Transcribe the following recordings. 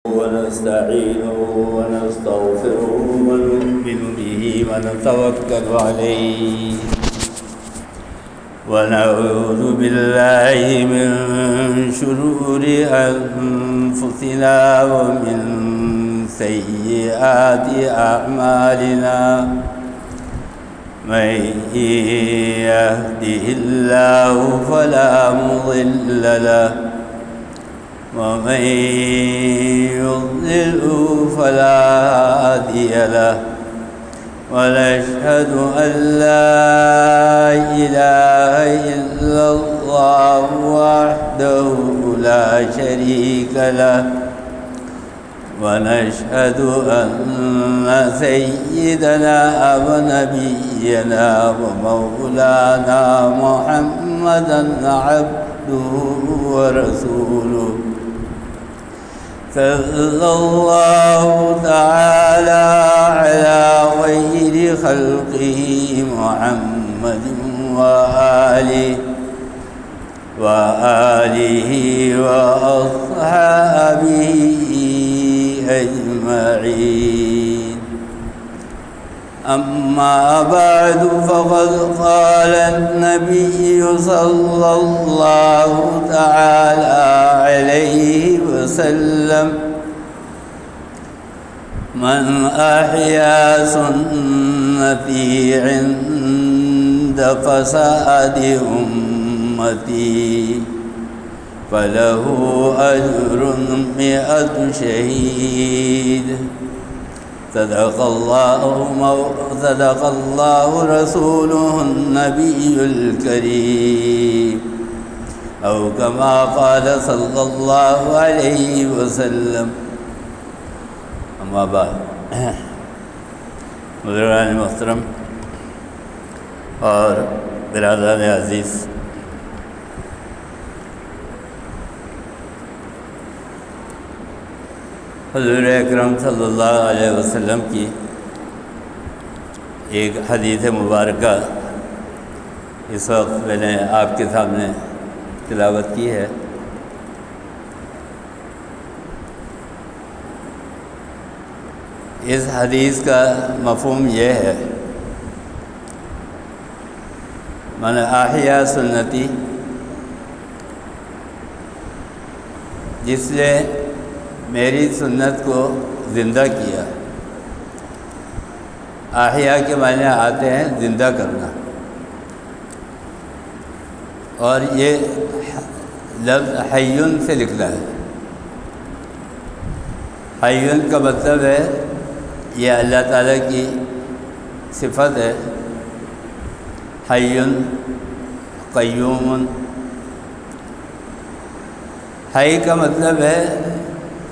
ونستعينه ونستغفره ونؤمن به ونتوكل عليه ونعوذ بالله من شرور أنفسنا ومن سيئات أعمالنا من يهده الله فلا مضل له ومن يضلل فلا هادي له ونشهد أن لا إله إلا الله وحده لا شريك له ونشهد أن سيدنا ونبينا ومولانا محمدا عبده ورسوله صلى الله تعالى على خير خلقه محمد وآله وأصحابه أجمعين. أما بعد فقد قال النبي صلى الله تعالى عليه وسلم من أحيا سنتي عند فساد أمتي فله أجر 100 شهيد. صدق الله رسوله النبي الكريم أو كما قال صلى الله عليه وسلم. اما بعد، بزرگان محترم اور برادران عزیز، حضور اکرم صلی اللہ علیہ وسلم کی ایک حدیث مبارکہ اس وقت میں نے آپ کے سامنے تلاوت کی ہے۔ اس حدیث کا مفہوم یہ ہے، من احیا سنتی، جس نے میری سنت کو زندہ کیا۔ احیا کے معنی آتے ہیں زندہ کرنا، اور یہ لفظ حیٌ سے نکلا ہے۔ حیٌ کا مطلب ہے، یہ اللہ تعالیٰ کی صفت ہے، حیٌ قیوم۔ حی کا مطلب ہے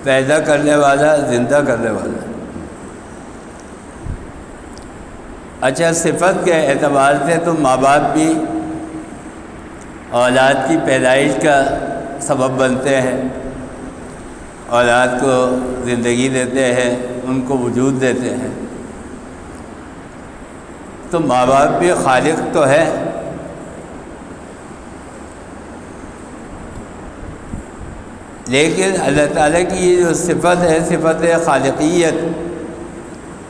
پیدا کرنے والا، زندہ کرنے والا۔ اچھا، صفت کے اعتبار سے تو ماں باپ بھی اولاد کی پیدائش کا سبب بنتے ہیں، اولاد کو زندگی دیتے ہیں، ان کو وجود دیتے ہیں۔ تو ماں باپ بھی خالق تو ہے، لیکن اللہ تعالیٰ کی یہ جو صفت ہے، صفت خالقیت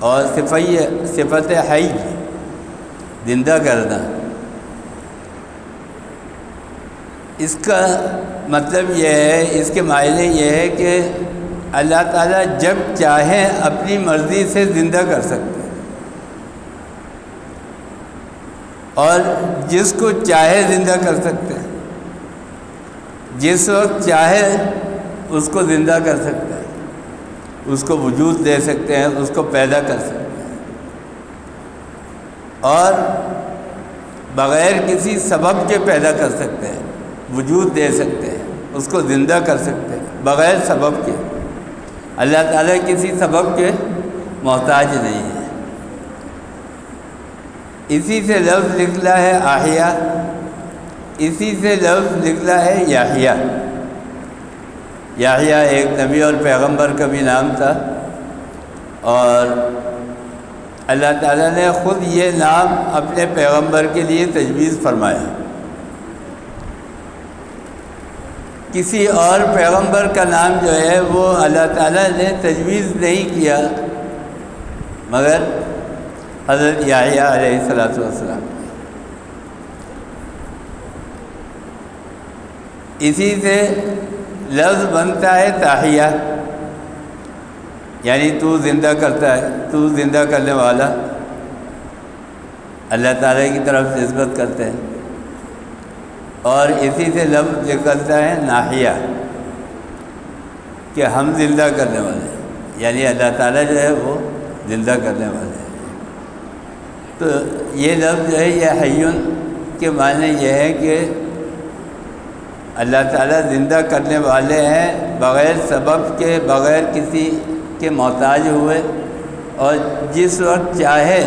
اور صفت حی، زندہ کرنا، اس کا مطلب یہ ہے، اس کے معنی یہ ہے کہ اللہ تعالیٰ جب چاہیں اپنی مرضی سے زندہ کر سکتے ہیں، اور جس کو چاہے زندہ کر سکتے ہیں، جس وقت چاہے اس کو زندہ کر سکتے ہیں، اس کو وجود دے سکتے ہیں، اس کو پیدا کر سکتے ہیں، اور بغیر کسی سبب کے پیدا کر سکتے ہیں، وجود دے سکتے ہیں، اس کو زندہ کر سکتے ہیں بغیر سبب کے۔ اللہ تعالیٰ کسی سبب کے محتاج نہیں ہے۔ اسی سے لفظ نکلا ہے احیا، اسی سے لفظ نکلا ہے یحییٰ۔ یحییٰ ایک نبی اور پیغمبر کا بھی نام تھا، اور اللہ تعالیٰ نے خود یہ نام اپنے پیغمبر کے لیے تجویز فرمایا۔ کسی اور پیغمبر کا نام جو ہے وہ اللہ تعالیٰ نے تجویز نہیں کیا مگر حضرت یحییٰ علیہ السلام. اسی سے لفظ بنتا ہے تحیہ، یعنی تو زندہ کرتا ہے، تو زندہ کرنے والا، اللہ تعالیٰ کی طرف نسبت کرتے ہیں. اور اسی سے لفظ نکلتا ہے ناحیہ کہ ہم زندہ کرنے والے ہیں، یعنی اللہ تعالیٰ جو ہے وہ زندہ کرنے والے ہیں. تو یہ لفظ جو ہے یہ حیٌ کے معنی یہ ہے کہ اللہ تعالیٰ زندہ کرنے والے ہیں، بغیر سبب کے، بغیر کسی کے محتاج ہوئے، اور جس وقت چاہے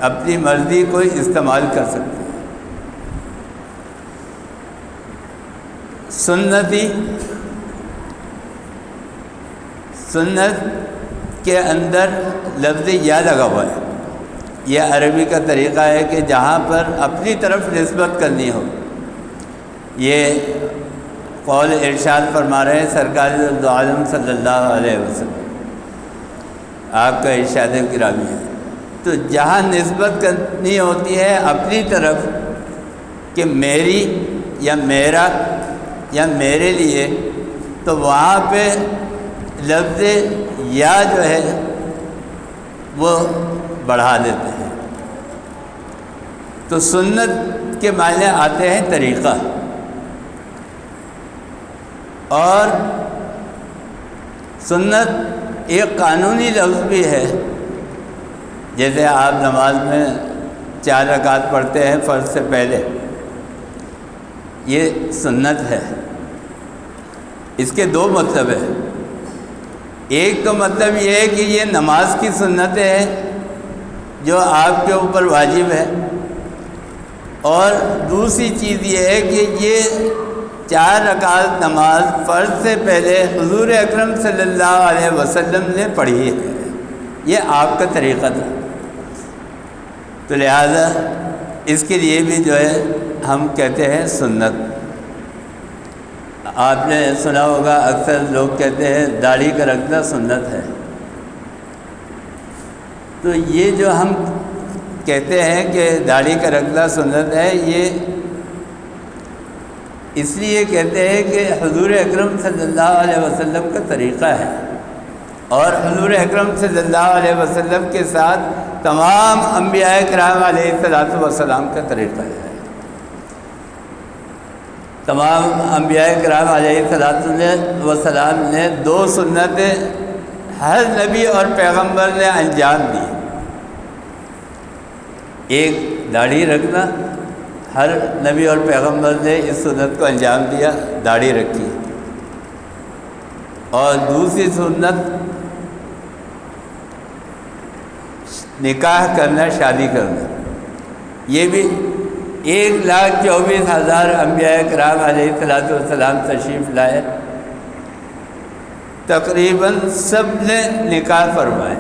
اپنی مرضی کو استعمال کر سکتے ہیں. سنتی، سنت کے اندر لفظ یا لگا ہوا ہے. یہ عربی کا طریقہ ہے کہ جہاں پر اپنی طرف نسبت کرنی ہو. یہ قول ارشاد فرما رہے ہیں سرکار دو عالم صلی اللہ علیہ وسلم، آپ کا ارشاد گرامی ہے. تو جہاں نسبت کرنی ہوتی ہے اپنی طرف کہ میری یا میرا یا میرے لیے، تو وہاں پہ لفظ یا جو ہے وہ بڑھا دیتے ہیں. تو سنت کے معنی آتے ہیں طریقہ، اور سنت ایک قانونی لفظ بھی ہے. جیسے آپ نماز میں 4 رکعت پڑھتے ہیں فرض سے پہلے، یہ سنت ہے. اس کے 2 مطلب ہیں. ایک تو مطلب یہ ہے کہ یہ نماز کی سنتیں ہیں جو آپ کے اوپر واجب ہے، اور دوسری چیز یہ ہے کہ یہ 4 رکعت نماز فرض سے پہلے حضور اکرم صلی اللہ علیہ وسلم نے پڑھی ہے. یہ آپ کا طریقہ تھا. تو لہذا اس کے لیے بھی جو ہے ہم کہتے ہیں سنت. آپ نے سنا ہوگا اکثر لوگ کہتے ہیں داڑھی کا رکھنا سنت ہے. تو یہ جو ہم کہتے ہیں کہ داڑھی کا رکھنا سنت ہے، یہ اس لیے کہتے ہیں کہ حضور اکرم صلی اللہ علیہ وسلم کا طریقہ ہے، اور حضور اکرم صلی اللہ علیہ وسلم کے ساتھ تمام انبیاء کرام علیہ السلام کا طریقہ ہے. تمام انبیاء کرام علیہ السلام نے 2 سنتیں ہر نبی اور پیغمبر نے انجام دی. ایک داڑھی رکھنا، ہر نبی اور پیغمبر نے اس سنت کو انجام دیا، داڑھی رکھی. اور دوسری سنت نکاح کرنا، شادی کرنا. یہ بھی 1,24,000 انبیاء کرام علیہ السلام تشریف لائے، تقریباً سب نے نکاح فرمائے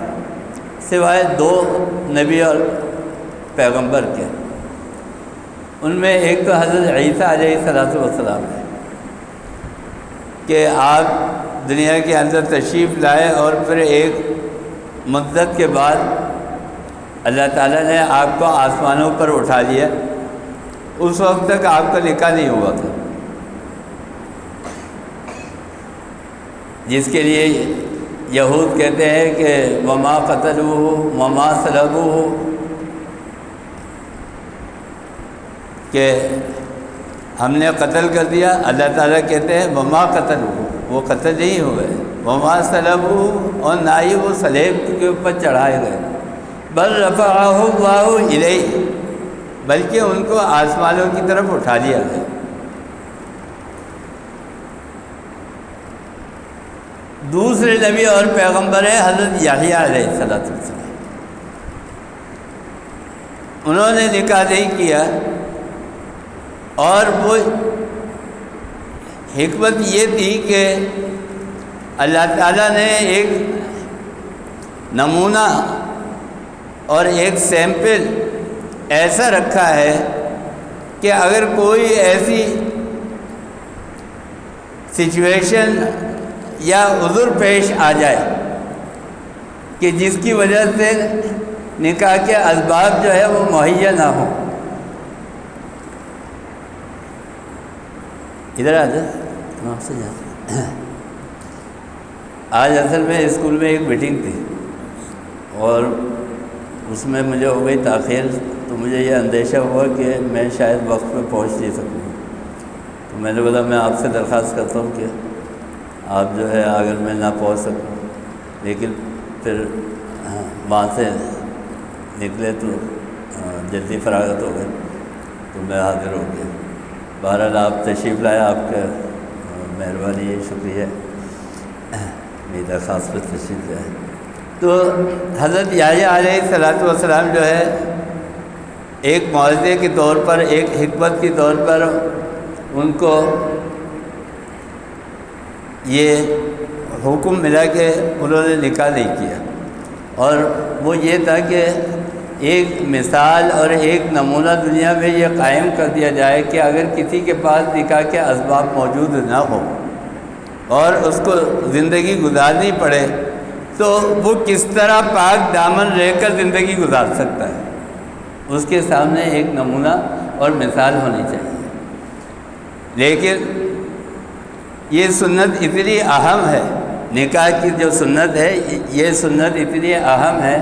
سوائے 2 نبی اور پیغمبر کے. ان میں ایک تو حضرت عیسیٰ علیہ السلام ہے کہ آپ دنیا کے اندر تشریف لائے، اور پھر ایک مدت کے بعد اللہ تعالیٰ نے آپ کو آسمانوں پر اٹھا لیا. اس وقت تک آپ کا نکاح نہیں ہوا تھا، جس کے لیے یہود کہتے ہیں کہ وما قتلوہ وما صلبوہ، کہ ہم نے قتل کر دیا. اللہ تعالیٰ کہتے ہیں وما قتلوہ، وہ قتل نہیں ہوئے، وما صلبوہ، اور نہ ہی وہ صلیب کے اوپر چڑھائے گئے، بل رفعہ اللہ الیہ، بلکہ ان کو آسمانوں کی طرف اٹھا لیا گیا. دوسرے نبی اور پیغمبر ہے حضرت یحییٰ علیہ السلام. انہوں نے نکاح نہیں کیا، اور وہ حکمت یہ تھی کہ اللہ تعالیٰ نے ایک نمونہ اور ایک سیمپل ایسا رکھا ہے کہ اگر کوئی ایسی سچویشن یا عذر پیش آ جائے کہ جس کی وجہ سے نکاح کے اسباب جو ہے وہ مہیا نہ ہوں. ادھر آ جائے ہم آپ سے جاتے. آج اصل میں اسکول میں ایک میٹنگ تھی اور اس میں مجھے ہو گئی تاخیر، تو مجھے یہ اندیشہ ہوا کہ میں شاید وقت پہ پہنچ نہیں سکوں. تو میں نے بولا میں آپ سے درخواست کرتا ہوں کہ آپ جو ہے اگر میں نہ پہنچ سکوں، لیکن پھر وہاں سے نکلے تو جلدی فراغت ہو گئی تو میں حاضر ہو گیا. بہرحال آپ تشریف لائے، آپ کا مہربانی ہے، شکریہ. میری درخواست پر تشریف لائے. تو حضرت یحییٰ علیہ السلام جو ہے ایک معجزے کے طور پر، ایک حکمت کے طور پر ان کو یہ حکم ملا کہ انہوں نے نکاح نہیں کیا، اور وہ یہ تھا کہ ایک مثال اور ایک نمونہ دنیا میں یہ قائم کر دیا جائے کہ اگر کسی کے پاس نکاح کے اسباب موجود نہ ہو اور اس کو زندگی گزارنی پڑے تو وہ کس طرح پاک دامن رہ کر زندگی گزار سکتا ہے. اس کے سامنے ایک نمونہ اور مثال ہونی چاہیے. لیکن یہ سنت اتنی اہم ہے، نکاح کی جو سنت ہے یہ سنت اتنی اہم ہے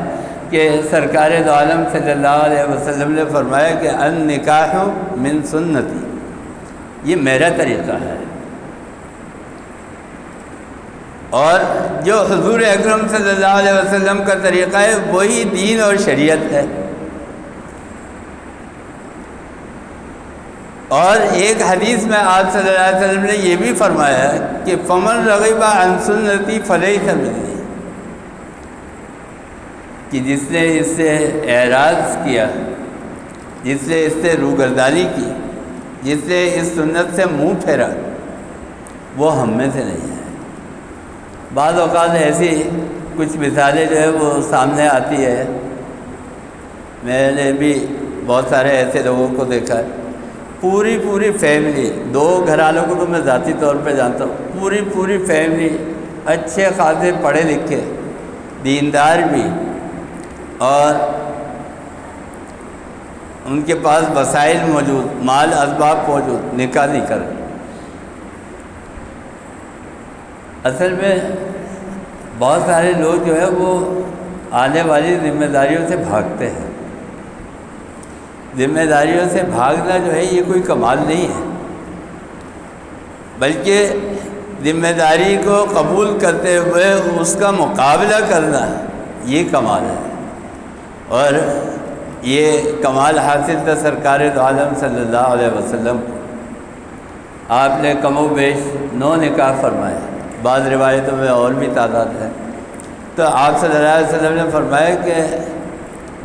کہ سرکار دو عالم صلی اللہ علیہ وسلم نے فرمایا کہ النکاح من سنتی، یہ میرا طریقہ ہے. اور جو حضور اکرم صلی اللہ علیہ وسلم کا طریقہ ہے وہی دین اور شریعت ہے. اور ایک حدیث میں آپ صلی اللہ علیہ وسلم نے یہ بھی فرمایا کہ فمن رغب عن سنتی فلیس منی، کہ جس نے اس سے اعراض کیا، جس نے اس سے روگردانی کی، جس نے اس سنت سے منہ پھیرا، وہ ہم میں سے نہیں ہے. بعض اوقات ایسی کچھ مثالیں جو ہے وہ سامنے آتی ہے. میں نے بھی بہت سارے ایسے لوگوں کو دیکھا ہے، پوری فیملی، 2 گھرانوں کو تو میں ذاتی طور پہ جانتا ہوں، پوری فیملی اچھے خاصے پڑھے لکھے، دیندار بھی، اور ان کے پاس وسائل موجود، مال اسباب موجود، نکاح نہیں کر. اصل میں بہت سارے لوگ جو ہے وہ آنے والی ذمہ داریوں سے بھاگتے ہیں. ذمہ داریوں سے بھاگنا جو ہے یہ کوئی کمال نہیں ہے، بلکہ ذمہ داری کو قبول کرتے ہوئے اس کا مقابلہ کرنا یہ کمال ہے. اور یہ کمال حاصل تھا سرکار دو عالم صلی اللہ علیہ وسلم کو. آپ نے کم و بیش 9 نکاح فرمائے، بعض روایتوں میں اور بھی تعداد ہے. تو آپ صلی اللہ علیہ وسلم نے فرمایا کہ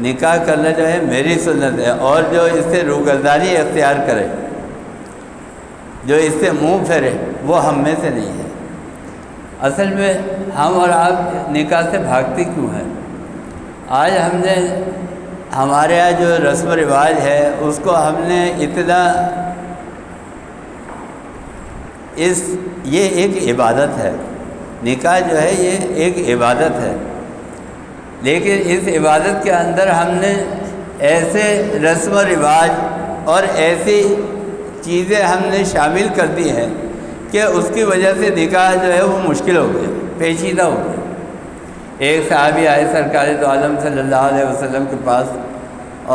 نکاح کرنا جو ہے میری سنت ہے، اور جو اس سے روگردانی اختیار کرے، جو اس سے منہ پھیرے، وہ ہم میں سے نہیں ہے. اصل میں ہم اور آپ نکاح سے بھاگتے کیوں ہیں؟ آج ہم نے ہمارے یہاں جو رسم و رواج ہے اس کو ہم نے اتنا، یہ ایک عبادت ہے، نکاح جو ہے یہ ایک عبادت ہے، لیکن اس عبادت کے اندر ہم نے ایسے رسم و رواج اور ایسی چیزیں ہم نے شامل کر دی ہیں کہ اس کی وجہ سے نکاح جو ہے وہ مشکل ہو گیا، پیچیدہ ہو گیا. ایک صحابی آئے سرکار دو عالم صلی اللہ علیہ وسلم کے پاس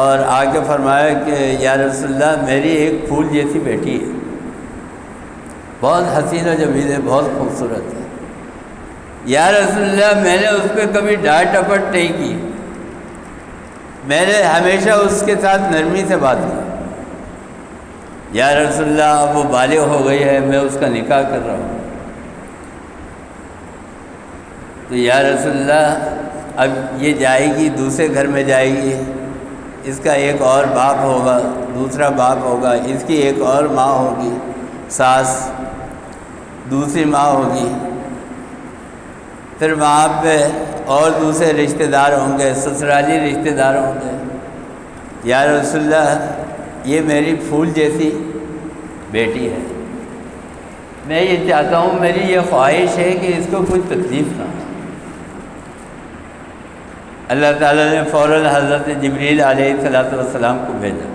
اور آ کے فرمایا کہ یا رسول اللہ میری ایک پھول جیسی بیٹی ہے، بہت حسین و جمیل ہے، بہت خوبصورت ہے. یا رسول اللہ میں نے اس پہ کبھی ڈانٹ ٹپٹ نہیں کی، میں نے ہمیشہ اس کے ساتھ نرمی سے بات کی. یا رسول اللہ اب وہ بالغ ہو گئی ہے، میں اس کا نکاح کر رہا ہوں. تو یا رسول اللہ اب یہ جائے گی، دوسرے گھر میں جائے گی، اس کا ایک اور باپ ہوگا، دوسرا باپ ہوگا، اس کی ایک اور ماں ہوگی، ساس، دوسری ماں ہوگی، پھر وہاں پہ اور دوسرے رشتہ دار ہوں گے، سسرالی رشتہ دار ہوں گے. یا رسول اللہ یہ میری پھول جیسی بیٹی ہے. میں یہ چاہتا ہوں، میری یہ خواہش ہے کہ اس کو کوئی تکلیف نہ ہو۔ اللہ تعالیٰ نے فوراً حضرت جبریل علیہ السلام کو بھیجا،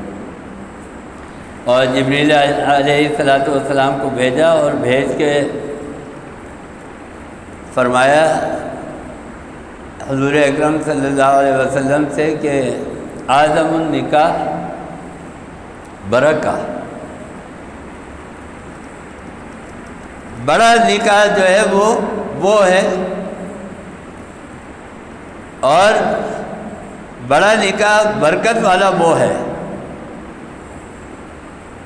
اور جبریل علیہ السلام کو بھیجا اور بھیج کے فرمایا حضور اکرم صلی اللہ علیہ وسلم سے کہ اعظم النکاح برکہ، بڑا نکاح جو ہے وہ ہے، اور بڑا نکاح برکت والا وہ ہے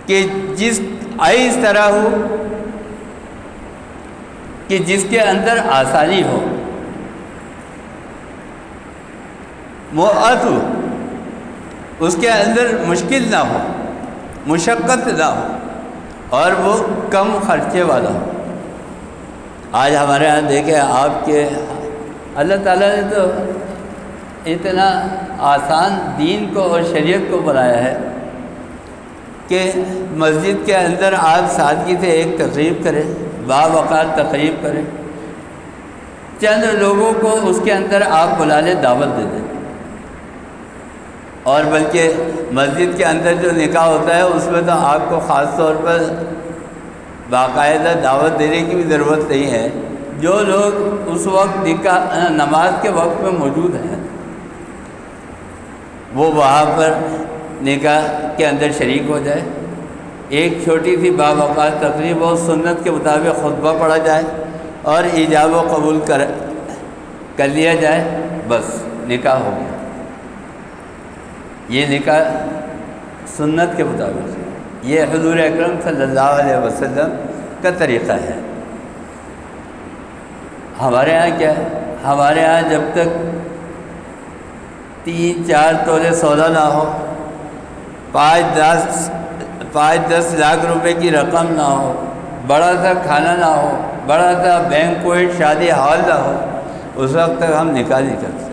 کہ جس اس طرح ہو کہ جس کے اندر آسانی ہو، مؤت ہو، اس کے اندر مشکل نہ ہو، مشقت نہ ہو، اور وہ کم خرچے والا ہو۔ آج ہمارے ہاں دیکھیں آپ کے اللہ تعالیٰ نے تو اتنا آسان دین کو اور شریعت کو بنایا ہے کہ مسجد کے اندر آپ سادگی سے ایک تقریب کریں، باوقار تقریب کریں، چند لوگوں کو اس کے اندر آپ بلا لیں، دعوت دے دیں۔ اور بلکہ مسجد کے اندر جو نکاح ہوتا ہے اس میں تو آپ کو خاص طور پر باقاعدہ دعوت دینے کی بھی ضرورت نہیں ہے، جو لوگ اس وقت نماز کے وقت میں موجود ہیں وہ وہاں پر نکاح کے اندر شریک ہو جائے، ایک چھوٹی سی باوقار تقریب ہو، سنت کے مطابق خطبہ پڑھا جائے اور ایجاب و قبول کر لیا جائے، بس نکاح ہو گیا۔ یہ نکاح سنت کے مطابق، یہ حضور اکرم صلی اللہ علیہ وسلم کا طریقہ ہے۔ ہمارے ہاں کیا ہے؟ ہمارے ہاں جب تک 3-4 تولے سونا نہ ہو، 5-10 لاکھ روپے کی رقم نہ ہو، بڑا سا کھانا نہ ہو، بڑا سا بینکویٹ شادی ہال نہ ہو، اس وقت تک ہم نکاح نہیں کرتے۔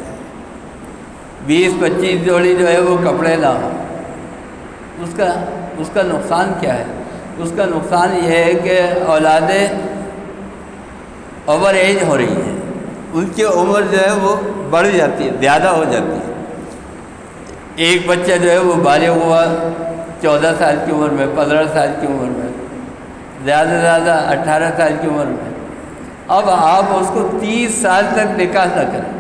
20-25 جوڑی جو ہے وہ کپڑے نہ ہو۔ اس کا نقصان کیا ہے؟ اس کا نقصان یہ ہے کہ اولادیں اوور ایج ہو رہی ہیں، ان کی عمر جو ہے وہ بڑھ جاتی ہے، زیادہ ہو جاتی ہے۔ ایک بچہ جو ہے وہ بالغ ہوا 14 سال کی عمر میں، 15 سال کی عمر میں، زیادہ سے زیادہ 18 سال کی عمر میں، اب آپ اس کو 30 سال تک نکاح نہ کریں۔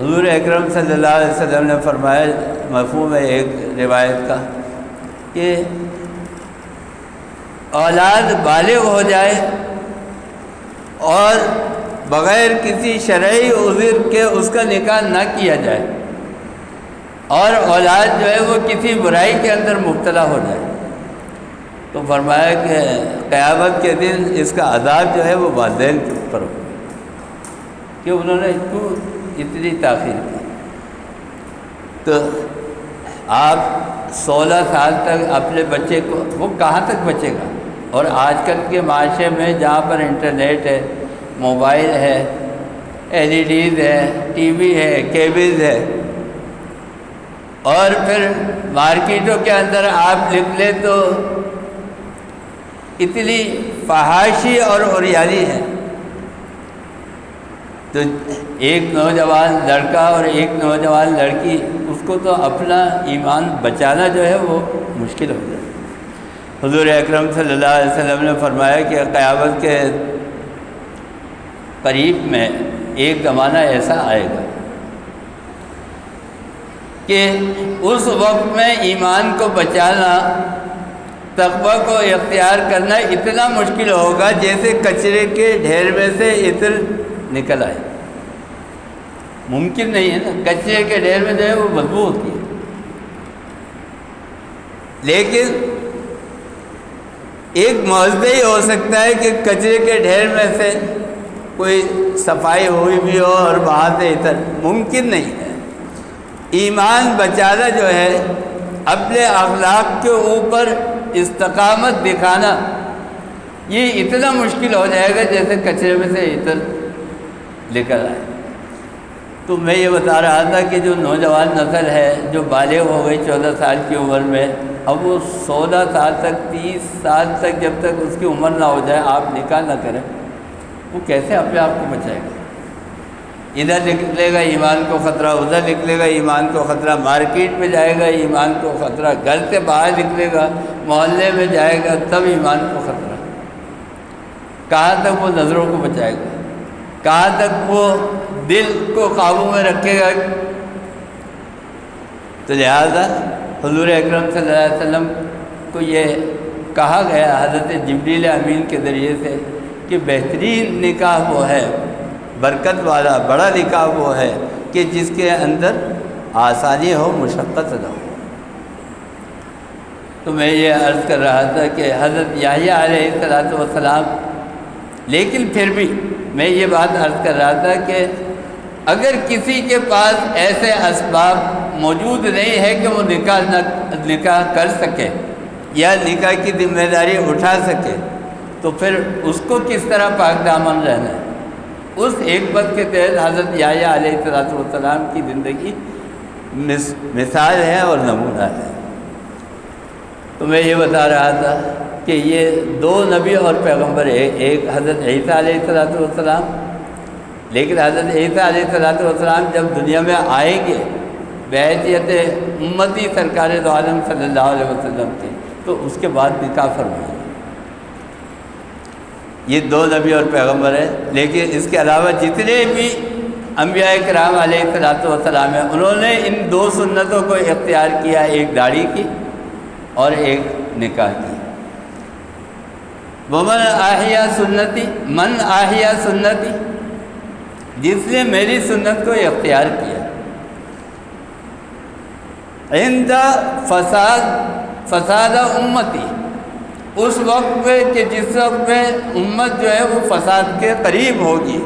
حضور اکرم صلی اللہ علیہ وسلم نے فرمایا، مفہوم ہے ایک روایت کا، کہ اولاد بالغ ہو جائے اور بغیر کسی شرعی عذر کے اس کا نکاح نہ کیا جائے، اور اولاد جو ہے وہ کسی برائی کے اندر مبتلا ہو جائے، تو فرمایا کہ قیامت کے دن اس کا عذاب جو ہے وہ والدین کے اوپر ہو، کہ انہوں نے کیوں اتنی تاخیر کی۔ تو آپ 16 سال تک اپنے بچے کو، وہ کہاں تک بچے گا؟ اور آج کل کے معاشرے میں جہاں پر انٹرنیٹ ہے، موبائل ہے، LEDs ہے، ٹی وی ہے، کیبلز ہے، اور پھر مارکیٹوں کے اندر آپ لکھ لیں تو اتنی فحاشی اور عریانی ہے، تو ایک نوجوان لڑکا اور ایک نوجوان لڑکی، اس کو تو اپنا ایمان بچانا جو ہے وہ مشکل ہو جائے۔ حضور اکرم صلی اللہ علیہ وسلم نے فرمایا کہ قیامت کے قریب میں ایک زمانہ ایسا آئے گا کہ اس وقت میں ایمان کو بچانا، تقویٰ کو اختیار کرنا اتنا مشکل ہوگا جیسے کچرے کے ڈھیر میں سے عطر نکل آئے۔ ممکن نہیں ہے نا، کچرے کے ڈھیر میں جو ہے وہ بدبو ہوتی ہے، لیکن ایک معجزہ ہی ہو سکتا ہے کہ کچرے کے ڈھیر میں سے کوئی صفائی ہوئی بھی ہو اور وہاں سے عطر، ممکن نہیں ہے۔ ایمان بچانا جو ہے، اپنے اخلاق کے اوپر استقامت دکھانا، یہ اتنا مشکل ہو جائے گا جیسے کچرے میں سے عطر نکل آئے۔ تو میں یہ بتا رہا تھا کہ جو نوجوان نسل ہے، جو بالغ ہو گئی 14 سال کی عمر میں، اب وہ 16 سال تک 30 سال تک جب تک اس کی عمر نہ ہو جائے آپ نکاح نہ کریں، وہ کیسے اپنے آپ کو بچائے گا؟ ادھر نکلے گا ایمان کو خطرہ، ادھر نکلے گا ایمان کو خطرہ، مارکیٹ میں جائے گا ایمان کو خطرہ، گھر سے باہر نکلے گا، محلے میں جائے گا تب ایمان کو خطرہ۔ کہاں تک وہ نظروں کو بچائے گا؟ کہاں تک وہ دل کو قابو میں رکھے گا؟ تو لہذا حضور اکرم صلی اللہ علیہ وسلم کو یہ کہا گیا حضرت جبریل امین کے ذریعے سے کہ بہترین نکاح وہ ہے، برکت والا بڑا نکاح وہ ہے کہ جس کے اندر آسانی ہو، مشقت نہ ہو۔ تو میں یہ عرض کر رہا تھا کہ حضرت یحییٰ علیہ السلام، لیکن پھر بھی میں یہ بات عرض کر رہا تھا کہ اگر کسی کے پاس ایسے اسباب موجود نہیں ہے کہ وہ نکاح کر سکے یا نکاح کی ذمہ داری اٹھا سکے، تو پھر اس کو کس طرح پاک دامن رہنا ہے؟ اس حکمت کے تحت حضرت یحییٰ علیہ السلام کی زندگی مثال ہے اور نمونہ ہے۔ تو میں یہ بتا رہا تھا کہ یہ دو نبی اور پیغمبر ہے، ایک حضرت عیسیٰ علیہ السلام، لیکن حضرت عیسیٰ علیہ السلام جب دنیا میں آئیں گے بحیثیت امتی سرکار دو عالم صلی اللہ علیہ وسلم کے، تو اس کے بعد نکاح فرمائیں۔ یہ دو نبی اور پیغمبر ہیں، لیکن اس کے علاوہ جتنے بھی انبیاء کرام علیہ السلام ہیں، انہوں نے ان دو سنتوں کو اختیار کیا، ایک داڑھی کی اور ایک نکاح کی۔ وَمَنْ أَحْيَا سُنَّتِي مَنْ أَحْيَا سُنَّتِي، جس نے میری سنت کو اختیار کیا، عند فساد امتی، اس وقت پہ کہ جس وقت میں امت جو ہے وہ فساد کے قریب ہوگی،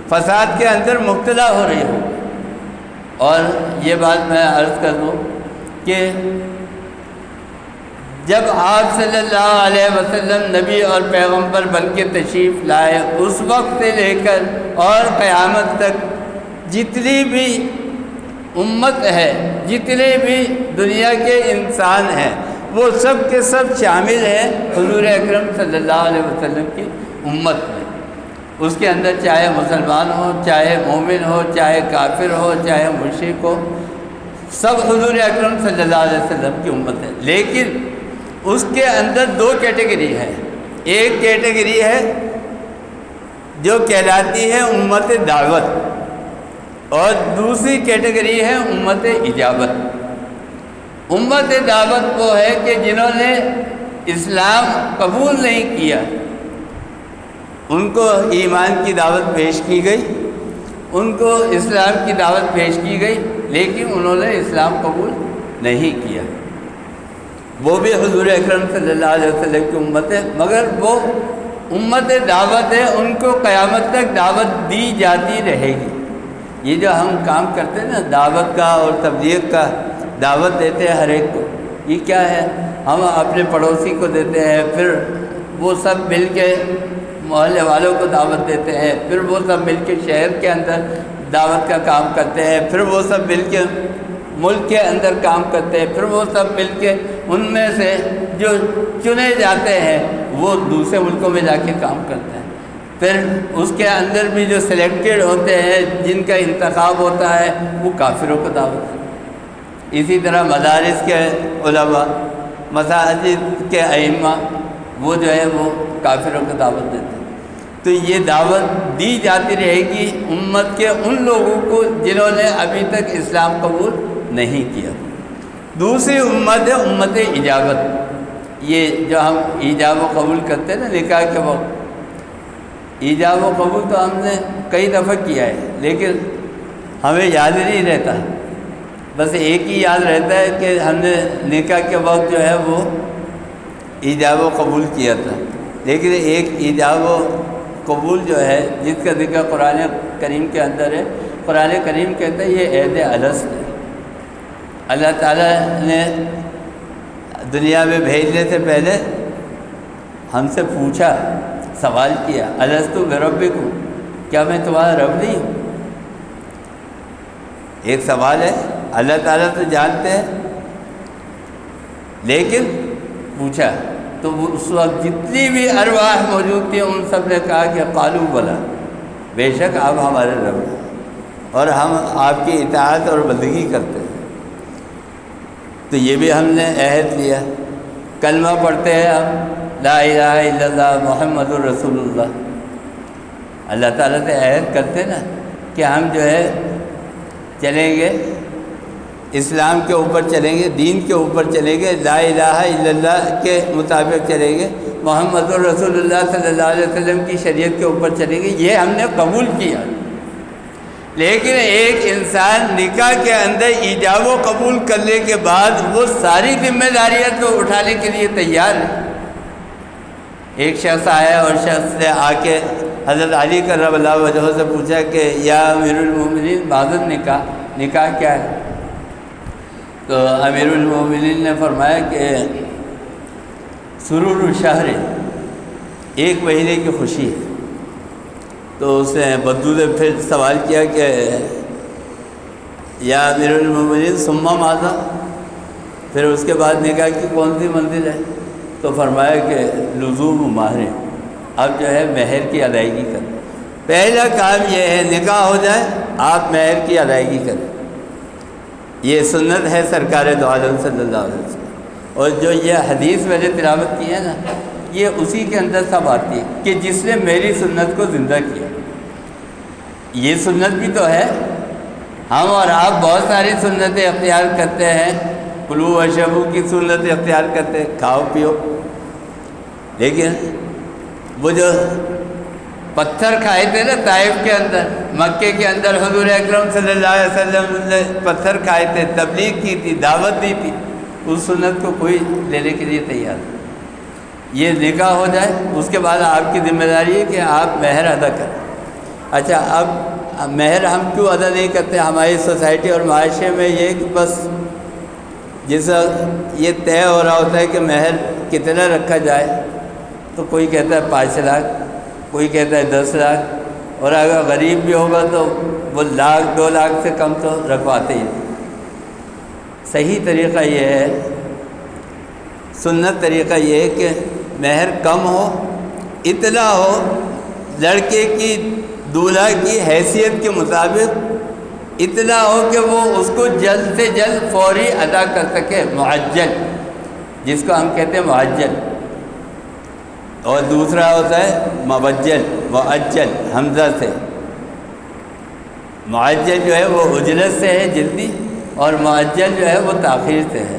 فساد کے اندر مبتلا ہو رہی ہوگی۔ اور یہ بات میں عرض کر دوں کہ جب آپ صلی اللہ علیہ وسلم نبی اور پیغمبر بن کے تشریف لائے، اس وقت سے لے کر اور قیامت تک جتنی بھی امت ہے، جتنے بھی دنیا کے انسان ہیں، وہ سب کے سب شامل ہیں حضور اکرم صلی اللہ علیہ وسلم کی امت میں۔ اس کے اندر چاہے مسلمان ہو، چاہے مومن ہو، چاہے کافر ہو، چاہے مشرک ہو، سب حضور اکرم صلی اللہ علیہ وسلم کی امت ہے۔ لیکن اس کے اندر دو کیٹیگری ہے، ایک کیٹیگری ہے جو کہلاتی ہے امت دعوت، اور دوسری کیٹیگری ہے امت اجابت۔ امت دعوت وہ ہے کہ جنہوں نے اسلام قبول نہیں کیا، ان کو ایمان کی دعوت پیش کی گئی، ان کو اسلام کی دعوت پیش کی گئی، لیکن انہوں نے اسلام قبول نہیں کیا۔ وہ بھی حضور اکرم صلی اللہ علیہ وسلم کی امت ہے، مگر وہ امت دعوت ہے، ان کو قیامت تک دعوت دی جاتی رہے گی۔ یہ جو ہم کام کرتے ہیں نا دعوت کا اور تبلیغ کا، دعوت دیتے ہیں ہر ایک کو، یہ کیا ہے؟ ہم اپنے پڑوسی کو دیتے ہیں، پھر وہ سب مل کے محلے والوں کو دعوت دیتے ہیں، پھر وہ سب مل کے شہر کے اندر دعوت کا کام کرتے ہیں، پھر وہ سب مل کے ملک کے اندر کام کرتے ہیں، پھر وہ سب مل کے ان میں سے جو چنے جاتے ہیں وہ دوسرے ملکوں میں جا کے کام کرتے ہیں، پھر اس کے اندر بھی جو سلیکٹڈ ہوتے ہیں، جن کا انتخاب ہوتا ہے، وہ کافروں کو دعوت دیتے ہیں۔ اسی طرح مدارس کے علماء، مساجد کے ائمہ، وہ جو ہے وہ کافروں کو دعوت دیتے ہیں۔ تو یہ دعوت دی جاتی رہے گی امت کے ان لوگوں کو جنہوں نے ابھی تک اسلام قبول نہیں کیا۔ دوسری امت ہے امت اجابت۔ یہ جو ہم ایجاب و قبول کرتے ہیں نا نکاح کے وقت، ایجاب و قبول تو ہم نے کئی دفعہ کیا ہے، لیکن ہمیں یاد نہیں رہتا، بس ایک ہی یاد رہتا ہے کہ ہم نے نکاح کے وقت جو ہے وہ ایجاب و قبول کیا تھا۔ لیکن ایک ایجاب و قبول جو ہے جس کا ذکر قرآن کریم کے اندر ہے، قرآن کریم کہتا ہے یہ عہد الست ہے۔ اللہ تعالیٰ نے دنیا میں بھیجنے سے پہلے ہم سے پوچھا، سوال کیا، الست بربکم، کیا میں تمہارا رب نہیں ہوں؟ ایک سوال ہے، اللہ تعالیٰ تو جانتے ہیں لیکن پوچھا تو اس وقت جتنی بھی ارواح موجود تھیں ان سب نے کہا کہ قالوا بلا، بے شک آپ ہمارے رب ہیں اور ہم آپ کی اطاعت اور بندگی کرتے ہیں۔ تو یہ بھی ہم نے عہد لیا، کلمہ پڑھتے ہیں ہم لا الہ الا اللہ محمد الرسول اللہ، اللہ تعالیٰ سے عہد کرتے نا کہ ہم جو ہے چلیں گے اسلام کے اوپر چلیں گے، دین کے اوپر چلیں گے، لا الہ الا اللہ کے مطابق چلیں گے، محمد الرسول اللہ صلی اللہ علیہ وسلم کی شریعت کے اوپر چلیں گے، یہ ہم نے قبول کیا۔ لیکن ایک انسان نکاح کے اندر ایجاب و قبول کرنے کے بعد وہ ساری ذمہ داریاں تو اٹھانے کے لیے تیار ہے۔ ایک شخص آیا اور شخص نے آ کے حضرت علی کرم اللہ وجہہ سے پوچھا کہ یا امیر المومنین معذر نکاح کیا ہے؟ تو امیر المومنین نے فرمایا کہ سرور الشہر، ایک مہینے کی خوشی ہے۔ تو اس نے بدو نے پھر سوال کیا کہ یا امیر المومنین ثم ماذا، پھر اس کے بعد نکاح کی کون سی منزل ہے؟ تو فرمایا کہ لزوم مہر، اب جو ہے مہر کی ادائیگی کریں۔ پہلا کام یہ ہے نکاح ہو جائے آپ مہر کی ادائیگی کریں، یہ سنت ہے سرکار دو عالم صلی اللہ علیہ وسلم۔ اور جو یہ حدیث میں نے تلاوت کی ہے نا، یہ اسی کے اندر سب آتی ہے کہ جس نے میری سنت کو زندہ کیا۔ یہ سنت بھی تو ہے، ہم اور آپ بہت ساری سنتیں اختیار کرتے ہیں، کلو وشربو کی سنت اختیار کرتے ہیں، کھاؤ پیو، لیکن وہ جو پتھر کھائے تھے نا طائف کے اندر، مکے کے اندر حضور اکرم صلی اللہ علیہ وسلم نے پتھر کھائے تھے، تبلیغ کی تھی، دعوت دی تھی، اس سنت کو کوئی لینے کے لیے تیار نہیں۔ یہ نکاح ہو جائے اس کے بعد آپ کی ذمہ داری ہے کہ آپ مہر ادا کریں۔ اچھا، اب مہر ہم کیوں ادا نہیں کرتے؟ ہماری سوسائٹی اور معاشرے میں یہ کہ بس جس یہ طے ہو رہا ہوتا ہے کہ مہر کتنا رکھا جائے، تو کوئی کہتا ہے 5 لاکھ، کوئی کہتا ہے 10 لاکھ، اور اگر غریب بھی ہوگا تو وہ 1 لاکھ 2 لاکھ سے کم تو رکھواتے ہی نہیں۔ صحیح طریقہ یہ ہے، سنت طریقہ یہ ہے کہ مہر کم ہو، اطلاع ہو، لڑکے کی دولہا کی حیثیت کے مطابق اطلاع ہو کہ وہ اس کو جلد سے جلد فوری ادا کر سکے، معجل جس کو ہم کہتے ہیں معجل، اور دوسرا ہوتا ہے موجل، معجل حمزہ سے۔ معجل جو ہے وہ اجرت سے ہے جلدی، اور معجل جو ہے وہ تاخیر سے ہے۔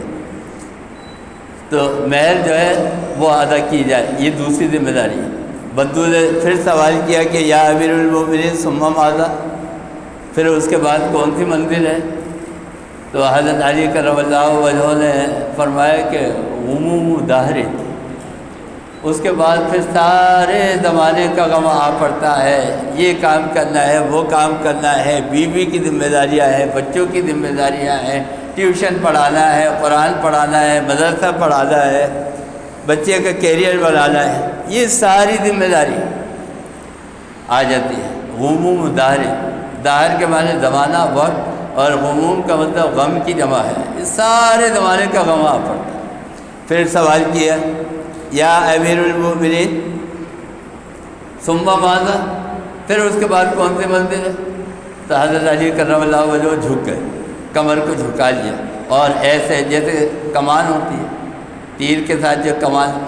تو مہر جو ہے وہ ادا کی جائے، یہ دوسری ذمہ داری ہے۔ بدو نے پھر سوال کیا کہ یا امیر المومنین ثم ماذا، پھر اس کے بعد کون سی منزل ہے؟ تو حضرت علی کرم اللہ وجہہ نے فرمایا کہ غموم دہر، اس کے بعد پھر سارے زمانے کا غم آ پڑتا ہے، یہ کام کرنا ہے، وہ کام کرنا ہے، بیوی کی ذمہ داریاں ہیں، بچوں کی ذمہ داریاں ہیں، ٹیوشن پڑھانا ہے، قرآن پڑھانا ہے، مدرسہ پڑھانا ہے، بچے کا کیریئر بنانا ہے، یہ ساری ذمہ داری آ جاتی ہے۔ غموم دہر، دہر کے معنی زمانہ، وقت، اور غموم کا مطلب غم کی جمع ہے، یہ سارے زمانے کا غم آ پڑتا ہے۔ پھر سوال کیا یا امیر المومنین ثم ماذا، پھر اس کے بعد کون سی منزل ہے؟ تو حضرت علی کرم اللہ وجہہ جھک گئے، کمر کو جھکا لیا، اور ایسے جیسے کمان ہوتی ہے، تیر کے ساتھ جو کمان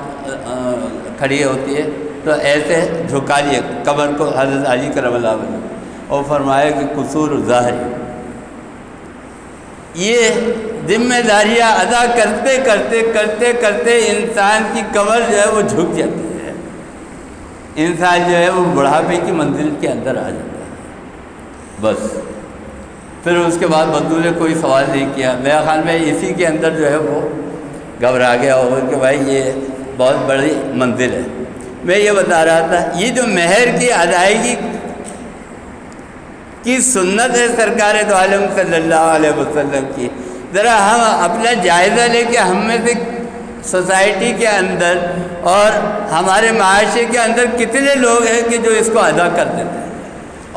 کھڑی ہوتی ہے، تو ایسے جھکا لیا کمر کو حضرت علی کرم اللہ وجہہ، اور فرمایا کہ قصور ظاہر، یہ ذمہ داریاں ادا کرتے کرتے کرتے کرتے انسان کی کمر جو ہے وہ جھک جاتی ہے، انسان جو ہے وہ بڑھاپے کی منزل کے اندر آ جاتا ہے۔ بس پھر اس کے بعد بدو نے کوئی سوال نہیں کیا، میرے خیال میں اسی کے اندر جو ہے وہ گھبرا گیا ہوگا کہ بھائی یہ بہت بڑی منزل ہے۔ میں یہ بتا رہا تھا، یہ جو مہر کی ادائیگی کی سنت ہے سرکار دو عالم صلی اللہ علیہ وسلم کی، ذرا ہم اپنا جائزہ لے کے ہم میں سے سوسائٹی کے اندر اور ہمارے معاشرے کے اندر کتنے لوگ ہیں کہ جو اس کو ادا کر دیتے ہیں،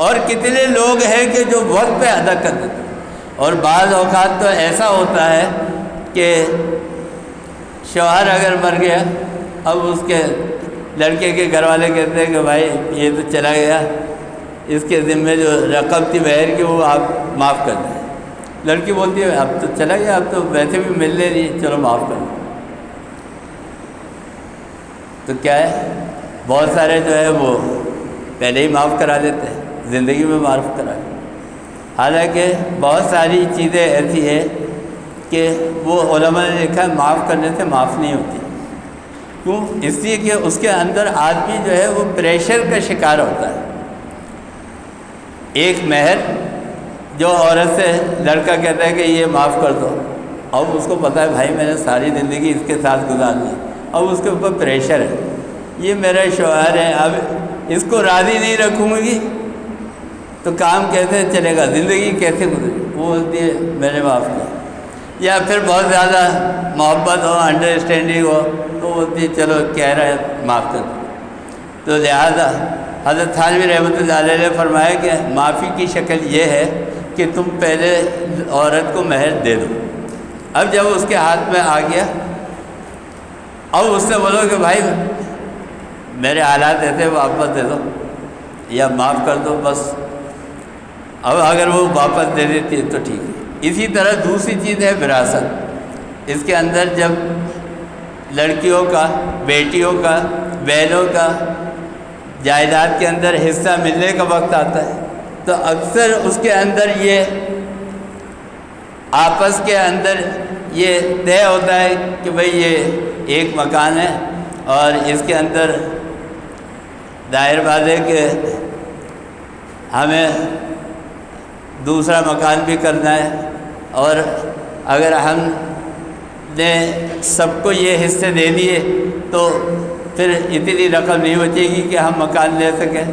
اور کتنے لوگ ہیں کہ جو وقت پہ ادا کر دیتے ہیں۔ اور بعض اوقات تو ایسا ہوتا ہے کہ شوہر اگر مر گیا، اب اس کے لڑکے کے گھر والے کہتے ہیں کہ بھائی یہ تو چلا گیا، اس کے ذمے جو رقم تھی مہر کی وہ آپ معاف کر دیں۔ لڑکی بولتی ہے اب تو چلا گیا، اب تو ویسے بھی ملنے نہیں، چلو معاف کر دیں۔ تو کیا ہے، بہت سارے جو ہے وہ پہلے ہی معاف کرا دیتے ہیں، زندگی میں معاف کرا دیتے ہیں۔ حالانکہ بہت ساری چیزیں ایسی ہیں کہ وہ علماء نے لکھا ہے معاف کرنے سے معاف نہیں ہوتی۔ کیوں؟ اس لیے کہ اس کے اندر آدمی جو ہے وہ پریشر کا شکار ہوتا ہے۔ ایک مہر جو عورت سے لڑکا کہتا ہے کہ یہ معاف کر دو، اب اس کو پتہ ہے بھائی میں نے ساری زندگی اس کے ساتھ گزارنی، اب اس کے اوپر پریشر ہے، یہ میرا شوہر ہے، اب اس کو راضی نہیں رکھوں گی تو کام کیسے چلے گا، زندگی کیسے گزرے؟ وہ بولتی ہے میں نے معاف کیا۔ یا پھر بہت زیادہ محبت ہو، انڈرسٹینڈنگ ہو، تو بولتی ہے چلو کہہ رہا ہے معاف کر دو۔ تو لہٰذا حضرت تھانوی رحمۃ اللہ علیہ نے فرمایا کہ معافی کی شکل یہ ہے کہ تم پہلے عورت کو مہر دے دو، اب جب اس کے ہاتھ میں آ گیا، اب اس سے بولو کہ بھائی میرے حالات ایسے واپس دے دو یا معاف کر دو بس۔ اب اگر وہ واپس دے دیتی ہے تو ٹھیک ہے۔ اسی طرح دوسری چیز ہے وراثت۔ اس کے اندر جب لڑکیوں کا، بیٹیوں کا، بہنوں کا جائیداد کے اندر حصہ ملنے کا وقت آتا ہے تو اکثر اس کے اندر یہ آپس کے اندر یہ طے ہوتا ہے کہ بھئی یہ ایک مکان ہے اور اس کے اندر ظاہر بات ہے کہ ہمیں دوسرا مکان بھی کرنا ہے، اور اگر ہم نے سب کو یہ حصے دے دیے تو پھر اتنی رقم نہیں بچے گی کہ ہم مکان لے سکیں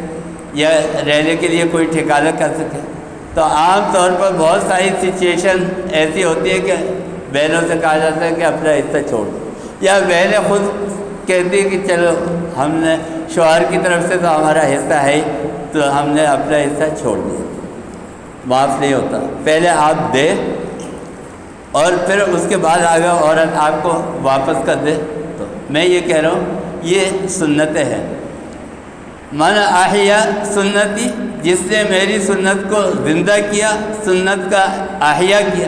یا رہنے کے لیے کوئی ٹھکانہ کر سکیں۔ تو عام طور پر بہت ساری سچویشن ایسی ہوتی ہے کہ بہنوں سے کہا جاتا ہے کہ اپنا حصہ چھوڑ دو، یا بہنیں خود کہتی ہیں کہ چلو ہم نے شوہر کی طرف سے تو ہمارا حصہ ہے تو ہم نے اپنا حصہ چھوڑ دیا۔ معاف نہیں ہوتا، پہلے آپ دے اور پھر اس کے بعد آگے عورت آپ کو واپس کر دے۔ تو میں یہ کہہ رہا ہوں یہ سنتیں ہیں۔ من احیا سنتی، جس نے میری سنت کو زندہ کیا، سنت کا احیا کیا۔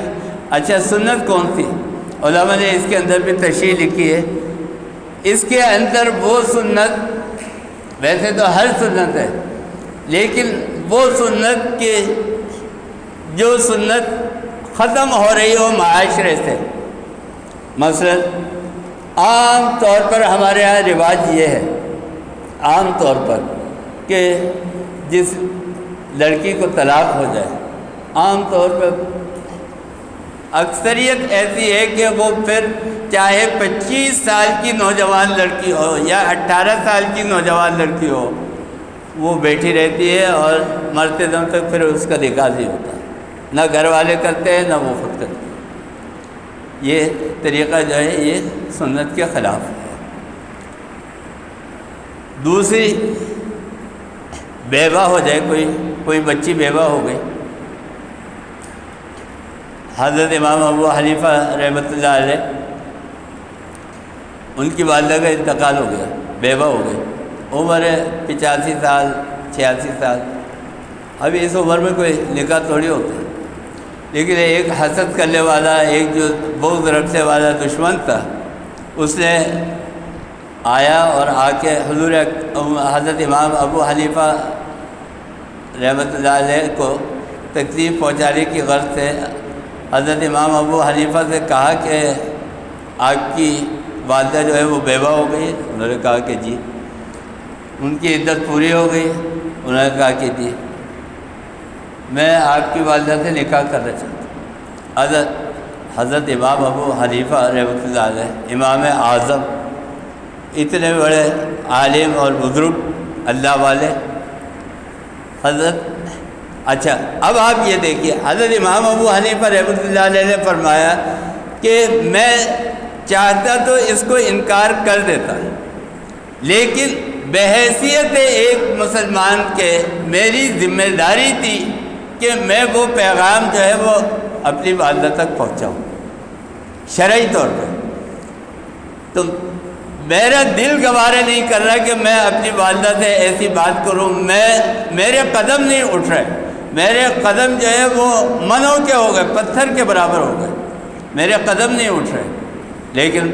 اچھا سنت کون سی؟ علماء نے اس کے اندر بھی تشریح لکھی ہے۔ اس کے اندر وہ سنت، ویسے تو ہر سنت ہے، لیکن وہ سنت کے جو سنت ختم ہو رہی ہو معاشرے سے۔ مثلا عام طور پر ہمارے یہاں رواج یہ ہے، عام طور پر کہ جس لڑکی کو طلاق ہو جائے، عام طور پر اکثریت ایسی ہے کہ وہ پھر چاہے 25 سال کی نوجوان لڑکی ہو یا 18 سال کی نوجوان لڑکی ہو، وہ بیٹھی رہتی ہے اور مرتے دم تک پھر اس کا نکاح نہیں ہوتا، نہ گھر والے کرتے ہیں نہ وہ خود کرتے ہیں۔ یہ طریقہ جو ہے یہ سنت کے خلاف ہے۔ دوسری، بیوہ ہو جائے، کوئی بچی بیوہ ہو گئی۔ حضرت امام ابو حنیفہ رحمۃ اللہ علیہ، ان کی والدہ کا انتقال ہو گیا، بیوہ ہو گئی، عمر ہے 85 سال 86 سال۔ ابھی اس عمر میں کوئی نکاح تھوڑی ہوتا ہے، لیکن ایک حسد کرنے والا، ایک جو بغض رکھنے والا دشمن تھا، اس نے آیا اور آ کے حضور حضرت امام ابو حنیفہ رحمۃ اللہ علیہ کو تکلیف پہنچانے کی غرض سے حضرت امام ابو حنیفہ سے کہا کہ آپ کی والدہ جو ہے وہ بیوہ ہو گئی۔ انہوں نے کہا کہ جی۔ ان کی عدت پوری ہو گئی؟ انہوں نے کہا کہ جی۔ میں آپ کی والدہ سے نکاح کرنا چاہتا ہوں۔ حضرت امام ابو حنیفہ رحمۃ اللہ علیہ، امام اعظم، اتنے بڑے عالم اور بزرگ اللہ والے حضرت۔ اچھا اب آپ یہ دیکھیے، حضرت امام ابو حنیفہ رحمۃ اللہ علیہ نے فرمایا کہ میں چاہتا تو اس کو انکار کر دیتا، لیکن بحیثیت ایک مسلمان کے میری ذمہ داری تھی کہ میں وہ پیغام جو ہے وہ اپنی والدہ تک پہنچاؤں، شرعی طور پر۔ تو میرا دل گوارا نہیں کر رہا کہ میں اپنی والدہ سے ایسی بات کروں، میرے قدم نہیں اٹھ رہے، میرے قدم جو ہے وہ منوں کے ہو گئے، پتھر کے برابر ہو گئے، میرے قدم نہیں اٹھ رہے۔ لیکن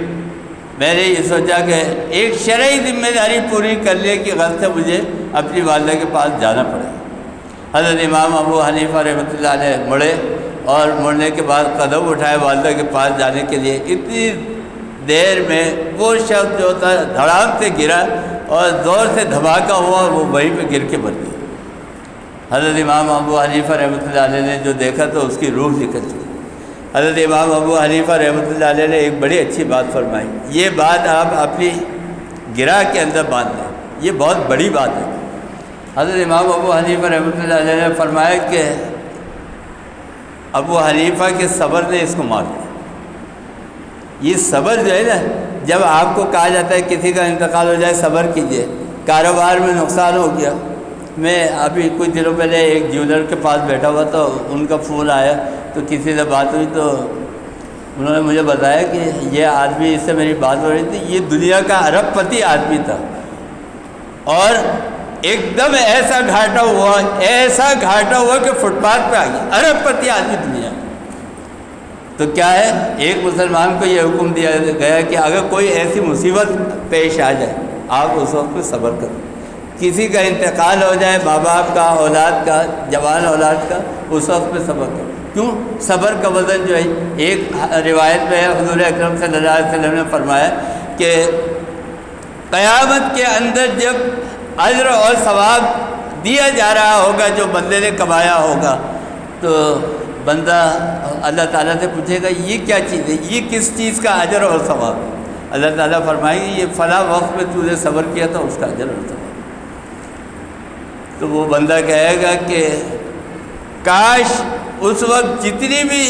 میں نے یہ سوچا کہ ایک شرعی ذمہ داری پوری کر لے کہ غلط سے مجھے اپنی والدہ کے پاس جانا پڑے۔ حضرت امام ابو حنیفہ رحمۃ اللہ علیہ مڑے اور مڑنے کے بعد قدم اٹھائے والدہ کے پاس جانے کے لیے۔ اتنی دیر میں وہ شخص جو تھا دھڑام سے گرا اور زور سے دھماکہ ہوا اور وہ وہیں پہ گر کے مر گیا۔ حضرت امام ابو حنیفہ رحمۃ اللہ علیہ نے جو دیکھا تو اس کی روح نکل چکی۔ حضرت امام ابو حنیفہ رحمۃ اللہ علیہ نے ایک بڑی اچھی بات فرمائی، یہ بات آپ اپنی گرہ کے اندر باندھ لیں، یہ بہت بڑی بات ہے۔ حضرت امام ابو حنیفہ رحمۃ اللہ علیہ نے فرمایا کہ ابو حنیفہ کے صبر نے اس کو مار دیا۔ یہ صبر جو ہے نا، جب آپ کو کہا جاتا ہے کسی کا انتقال ہو جائے صبر کیجئے، کاروبار میں نقصان ہو گیا۔ میں ابھی کچھ دنوں پہلے ایک جیولر کے پاس بیٹھا ہوا تو ان کا فون آیا تو کسی سے بات ہوئی تو انہوں نے مجھے بتایا کہ یہ آدمی، اس سے میری بات ہو رہی تھی، یہ دنیا کا ارب پتی آدمی تھا اور ایک دم ایسا گھاٹا ہوا کہ فٹ پاتھ پہ آ گیا، ارب پتی آدمی دنیا۔ تو کیا ہے، ایک مسلمان کو یہ حکم دیا گیا کہ اگر کوئی ایسی مصیبت پیش آ جائے آپ اس وقت پہ صبر کرو۔ کسی کا انتقال ہو جائے، ماں باپ کا، اولاد کا، جوان اولاد کا، اس وقت پہ صبر کرو۔ کیوں؟ صبر کا وزن جو ہے، ایک روایت میں حضور اکرم صلی اللہ علیہ وسلم نے فرمایا کہ قیامت کے اندر جب اجر اور ثواب دیا جا رہا ہوگا جو بندے نے کمایا ہوگا تو بندہ اللہ تعالیٰ سے پوچھے گا یہ کیا چیز ہے، یہ کس چیز کا اجر اور ثواب؟ اللہ تعالیٰ فرمائے گی یہ فلاں وقت میں تو نے صبر کیا تھا اس کا اجر اور ثواب۔ تو وہ بندہ کہے گا کہ کاش اس وقت جتنی بھی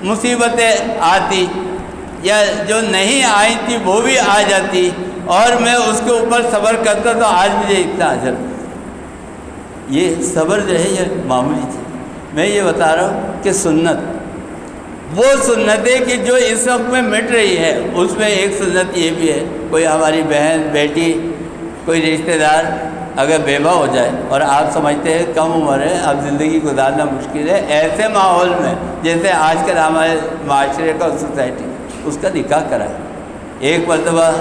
مصیبتیں آتی یا جو نہیں آئی تھی وہ بھی آ جاتی اور میں اس کے اوپر صبر کرتا تو آج مجھے اتنا اجر۔ یہ صبر جو ہے یہ معمولی چیز۔ میں یہ بتا رہا ہوں کہ سنت، وہ سنتیں کہ جو اس وقت میں مٹ رہی ہے، اس میں ایک سنت یہ بھی ہے، کوئی ہماری بہن، بیٹی، کوئی رشتہ دار اگر بیوہ ہو جائے اور آپ سمجھتے ہیں کم عمر ہے، اب زندگی گزارنا مشکل ہے، ایسے ماحول میں جیسے آج کل ہمارے معاشرے کا سوسائٹی، اس کا نکاح کرائے۔ ایک مرتبہ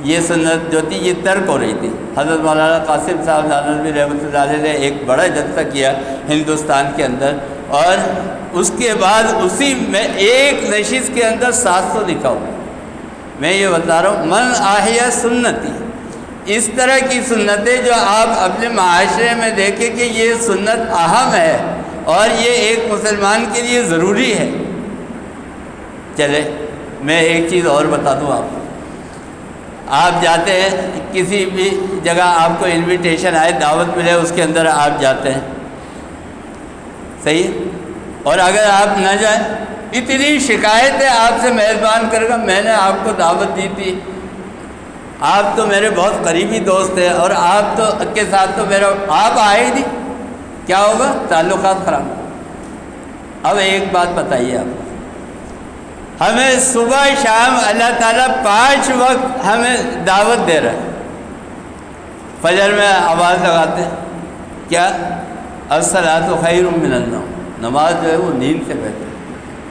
یہ سنت جو تھی یہ ترک ہو رہی تھی۔ حضرت مولانا قاسم صاحب نانوتوی رحمۃ اللہ علیہ نے ایک بڑا جلسہ کیا ہندوستان کے اندر اور اس کے بعد اسی میں ایک نشست کے اندر 700 نکاح ہوا۔ میں یہ بتا رہا ہوں من احیا سنتی، اس طرح کی سنتیں جو آپ اپنے معاشرے میں دیکھیں کہ یہ سنت اہم ہے اور یہ ایک مسلمان کے لیے ضروری ہے۔ چلے میں ایک چیز اور بتا دوں آپ جاتے ہیں کسی بھی جگہ، آپ کو انویٹیشن آئے، دعوت ملے، اس کے اندر آپ جاتے ہیں، صحیح؟ اور اگر آپ نہ جائیں، اتنی شکایتیں آپ سے مہربان کرے گا، میں نے آپ کو دعوت دی تھی، آپ تو میرے بہت قریبی دوست ہیں اور آپ تو کے ساتھ تو میرا، آپ آئے نہیں، کیا ہوگا؟ تعلقات خراب۔ اب ایک بات بتائیے آپ، ہمیں صبح شام اللہ تعالیٰ 5 وقت ہمیں دعوت دے رہا ہے، فجر میں آواز لگاتے ہیں کیا؟ الصلاۃ خیر من النوم، نماز جو ہے وہ نیند سے بہتر ہے۔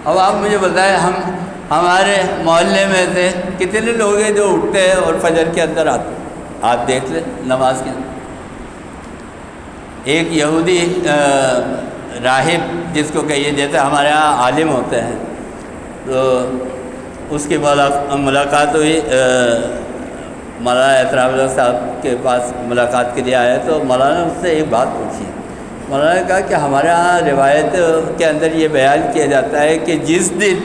اب آپ مجھے بتائیں ہمارے محلے میں سے کتنے لوگ ہیں جو اٹھتے ہیں اور فجر کے اندر آتے ہیں؟ آپ دیکھ لیں نماز کے اندر۔ ایک یہودی راہب جس کو کہیے، جیسے ہمارے ہاں عالم ہوتے ہیں، تو اس کی ملاقات ہوئی، مولانا احترام اللہ صاحب کے پاس ملاقات کے لیے آیا تو مولانا اس سے ایک بات پوچھی۔ مولانا نے کہا کہ ہمارے ہاں روایت کے اندر یہ بیان کیا جاتا ہے کہ جس دن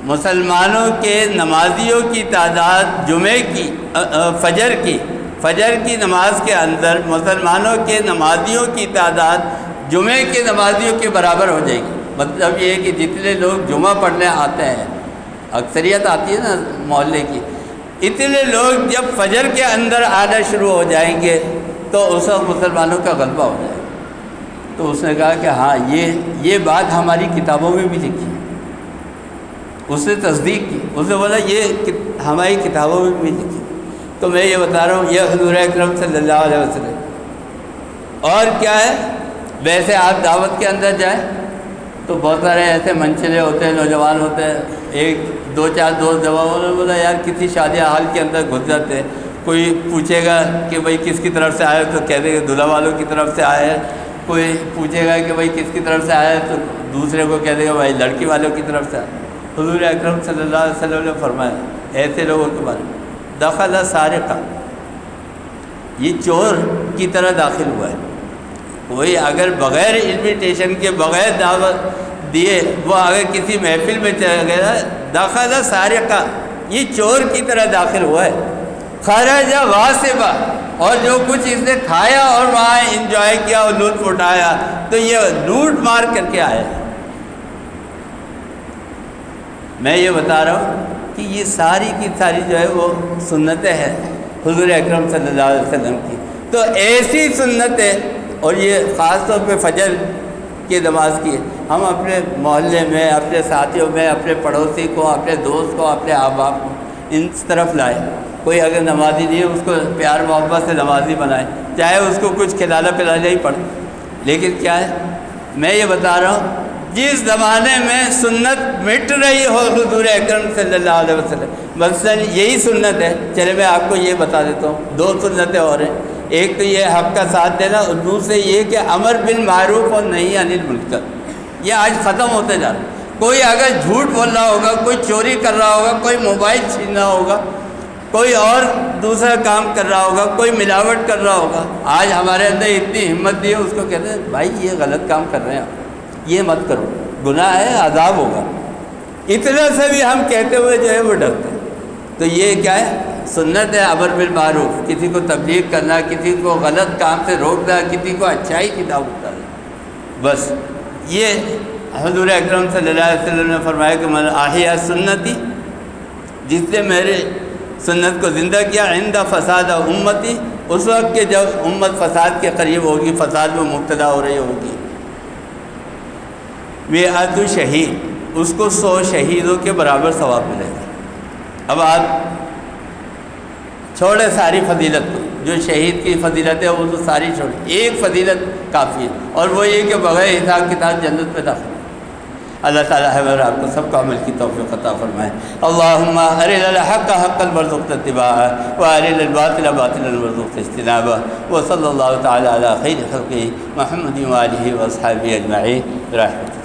مسلمانوں کے نمازیوں کی تعداد جمعے کی فجر کی نماز کے اندر مسلمانوں کے نمازیوں کی تعداد جمعے کے نمازیوں کے برابر ہو جائے گی۔ مطلب یہ ہے کہ جتنے لوگ جمعہ پڑھنے آتے ہیں، اکثریت آتی ہے نا محلے کی، اتنے لوگ جب فجر کے اندر آنا شروع ہو جائیں گے تو اس وقت مسلمانوں کا غلبہ ہو جائے گا۔ تو اس نے کہا کہ ہاں یہ بات ہماری کتابوں میں بھی لکھی ہے، اس نے تصدیق کی، اس نے بولا یہ ہماری کتابوں میں بھی لکھی۔ تو میں یہ بتا رہا ہوں یہ حضور اکرم صلی اللہ علیہ وسلم۔ اور کیا ہے، ویسے آپ دعوت کے اندر جائیں تو بہت سارے ایسے منچلے ہوتے ہیں، نوجوان ہوتے ہیں، ایک دو چار دوست جب انہوں نے بولا یار کسی شادی حال کے اندر گھس جاتے ہیں، کوئی پوچھے گا کہ بھائی کس کی طرف سے آئے تو کہہ دے گا دلہا والوں کی طرف سے آئے ہیں، کوئی پوچھے گا کہ بھائی کس کی طرف سے آئے تو دوسرے کو کہہ دے گا بھائی لڑکی والوں کی طرف سے آئے۔ حضور اکرم صلی اللہ علیہ وسلم نے فرمایا ایسے لوگوں کے بارے میں دخل سارقہ، یہ چور کی طرح داخل ہوا ہے۔ کوئی اگر بغیر انویٹیشن کے بغیر دعوت دیے وہ اگر کسی محفل میں چلا گیا دخل سارقہ، یہ چور کی طرح داخل ہوا ہے۔ خرج غاصبا، اور جو کچھ اس نے کھایا اور وہاں انجوائے کیا اور لطف اٹھایا تو یہ لوٹ مار کر کے آیا۔ میں یہ بتا رہا ہوں کہ یہ ساری کی ساری جو ہے وہ سنتیں ہیں حضور اکرم صلی اللہ علیہ وسلم کی۔ تو ایسی سنتیں، اور یہ خاص طور پہ فجر کی نماز کی ہے، ہم اپنے محلے میں، اپنے ساتھیوں میں، اپنے پڑوسی کو، اپنے دوست کو، اپنے احباب کو اس طرف لائے۔ کوئی اگر نمازی نہیں ہے اس کو پیار محبت سے نمازی بنائے، چاہے اس کو کچھ کھلانا پلانا ہی پڑے۔ لیکن کیا ہے، میں یہ بتا رہا ہوں جس زمانے میں سنت مٹ رہی ہو حضور اکرم صلی اللہ علیہ وسلم، مثلاً یہی سنت ہے، چلے میں آپ کو یہ بتا دیتا ہوں، دو سنتیں اور ہیں۔ ایک تو یہ حق کا ساتھ دینا، اور دوسرے یہ کہ امر بالمعروف اور نہی عن المنکر، یہ آج ختم ہوتے جا رہا ہے۔ کوئی اگر جھوٹ بول رہا ہوگا، کوئی چوری کر رہا ہوگا، کوئی موبائل چھین رہا ہوگا، کوئی اور دوسرا کام کر رہا ہوگا، کوئی ملاوٹ کر رہا ہوگا، آج ہمارے اندر اتنی ہمت دی ہے، اس کو کہتے ہیں بھائی یہ غلط کام کر رہے ہیں آپ، یہ مت کرو، گناہ ہے، عذاب ہوگا۔ اتنا سے بھی ہم کہتے ہوئے جو ہے وہ ڈرتے ہیں۔ تو یہ کیا ہے، سنت ہے امر بالمعروف، کسی کو تبلیغ کرنا، کسی کو غلط کام سے روکنا، کسی کو اچھائی کی دعوت دینا، بس یہ حضور اکرم صلی اللہ علیہ وسلم نے فرمایا کہ من احیا سنتی، جس نے میرے سنت کو زندہ کیا، عند فساد امتی، اس وقت کہ جب امت فساد کے قریب ہوگی، فساد میں مبتلا ہو رہی ہوگی، میعۃ شہید، اس کو 100 شہیدوں کے برابر ثواب ملے گا۔ اب آپ چھوڑے ساری فضیلت کو، جو شہید کی فضیلت ہے وہ تو ساری چھوڑے، ایک فضیلت کافی ہے، اور وہ یہ کہ بغیر حساب کتاب جنت میں داخل۔ اللہ تعالیٰ ہے اور آپ کو سب کو عمل کی توفیق عطا فرمائے۔ اللہم ارنا الحق حقا وارزقنا اتباعہ وارنا الباطل باطلا وارزقنا اجتنابہ، وصلی اللہ تعالیٰ علی خیر خلقہ محمد وآلہ واصحابہ اجمعین برحمتہ۔